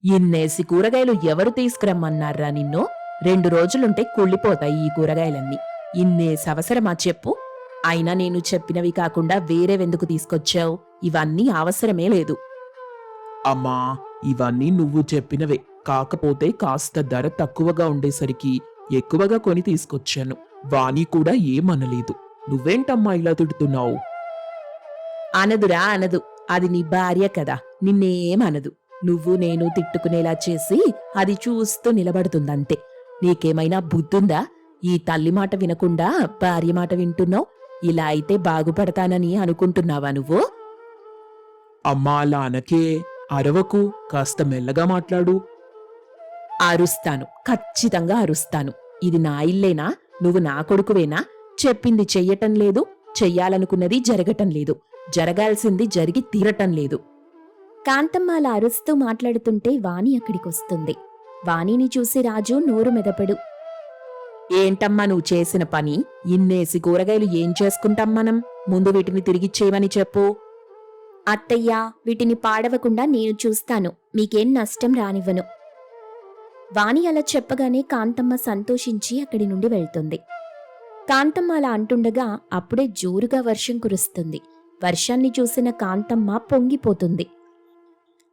ఇన్నేసి కూరగాయలు ఎవరు తీసుకురమ్మన్నారా నిన్ను? 2 రోజులుంటే కుళ్ళిపోతాయి ఈ కూరగాయలన్నీ. ఇన్నేసి అవసరమా చెప్పు? అయినా నేను చెప్పినవి కాకుండా వేరేవెందుకు తీసుకొచ్చావు? ఇవన్నీ అవసరమే లేదు. అమ్మా, ఇవన్నీ నువ్వు చెప్పినవే. కాకపోతే కాస్త ధర తక్కువగా ఉండేసరికి ఎక్కువగా కొని తీసుకొచ్చాను. వాణి కూడా ఏమనలేదు. నువ్వేంటమ్మా ఇలా తిడుతున్నావు? అనదురా అనదు. అది నీ భార్య కదా, నిన్నేమనదు. నువ్వు నేను తిట్టుకునేలా చేసి అది చూస్తూ నిలబడుతుందంతే. నీకేమైనా బుద్ధుందా? ఈ తల్లి మాట వినకుండా భార్య మాట వింటున్నావు. ఇలా అయితే బాగుపడతానని అనుకుంటున్నావా నువ్వు? అమ్మా, అలా అనకే. అరవకు, కాస్త మెల్లగా మాట్లాడు. అరుస్తాను, ఖచ్చితంగా అరుస్తాను. ఇది నా ఇల్లేనా? నువ్వు నా కొడుకువేనా? చెప్పింది చెయ్యటం లేదు, చెయ్యాలనుకున్నది జరగటం లేదు, జరగాల్సింది జరిగి తీరటం లేదు. కాంతమ్మ అలా అరుస్తూ మాట్లాడుతుంటే వాణి అక్కడికొస్తుంది. వాణిని చూసి రాజు నోరు మెదపడు. ఏంటమ్మా నువ్వు చేసిన పని? ఇన్నేసి కూరగాయలు ఏం చేసుకుంటాం మనం? ముందు వీటిని తిరిగిచ్చేయమని చెప్పు. అత్తయ్యా, వీటిని పాడవకుండా నేను చూస్తాను, మీకేం నష్టం రానివ్వను. వాణి అలా చెప్పగానే కాంతమ్మ సంతోషించి అక్కడి నుండి వెళ్తుంది. కాంతమ్మ అలా అంటుండగా అప్పుడే జోరుగా వర్షం కురుస్తుంది. వర్షాన్ని చూసిన కాంతమ్మ పొంగిపోతుంది.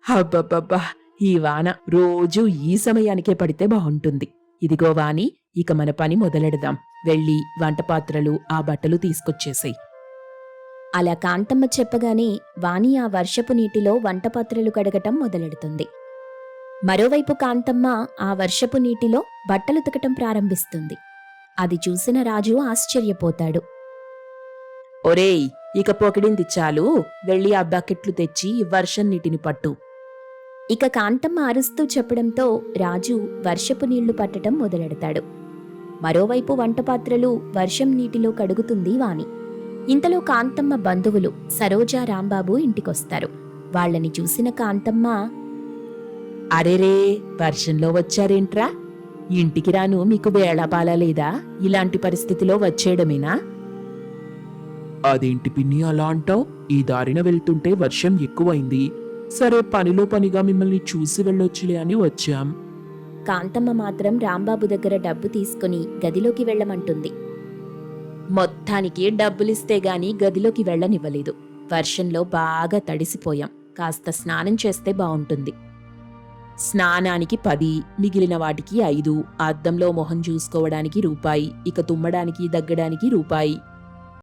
అబ్బబ్బబ్బా, ఈ వాన రోజూ ఈ సమయానికే పడితే బావుంటుంది. ఇదిగో వాణి, ఇక మన పని మొదలెడదాం. వెళ్ళి వంటపాత్రలు, ఆ బట్టలు తీసుకొచ్చేసేయ్. అలా కాంతమ్మ చెప్పగానే వాణి ఆ వర్షపు నీటిలో వంటపాత్రలు కడగటం మొదలెడుతుంది. మరోవైపు కాంతమ్మ ఆ వర్షపు నీటిలో బట్టలు ఉతకటం ప్రారంభిస్తుంది. అది చూసిన రాజు ఆశ్చర్యపోతాడు. ఒరేయ్, ఇక పొకిడింది చాలు. వెళ్ళి ఆ బకెట్లు తెచ్చి వర్షం నీటిని పట్టు. ఇక కాంతమ్మ అరుస్తూ చెప్పడంతో రాజు వర్షపు నీళ్లు పట్టటం మొదలెడతాడు. మరోవైపు వంటపాత్రలు వర్షం నీటిలో కడుగుతుంది వాణి. ఇంతలో కాంతమ్మ బంధువులు సరోజా, రాంబాబు ఇంటికొస్తారు. వాళ్ళని చూసిన కాంతమ్మ, అరెరే, వర్షంలో వచ్చారేంట్రా? ఇంటికి రాను మీకు వేళాపాలా లేదా? ఇలాంటి పరిస్థితిలో వచ్చేయడమేనా? అదేంటి పిన్ని అలా అంటావ్? ఈ దారిన వెళ్తుంటే వర్షం ఎక్కువైంది. సరే, పనిలో పనిగా మిమ్మల్ని చూసి వెళ్ళొచ్చులే అని వచ్చాం. కాంతమ్మ మాత్రం రాంబాబు దగ్గర డబ్బు తీసుకుని గదిలోకి వెళ్ళమంటుంది. మొత్తానికి డబ్బులిస్తే గాని గదిలోకి వెళ్ళనివ్వలేదు. వర్షంలో బాగా తడిసిపోయాం. కాస్త స్నానం చేస్తే బావుంటుంది. స్నానానికి 10, మిగిలిన వాటికి 5, అద్దంలో మొహం చూసుకోవడానికి రూపాయి, ఇక తుమ్మడానికి దగ్గడానికి రూపాయి,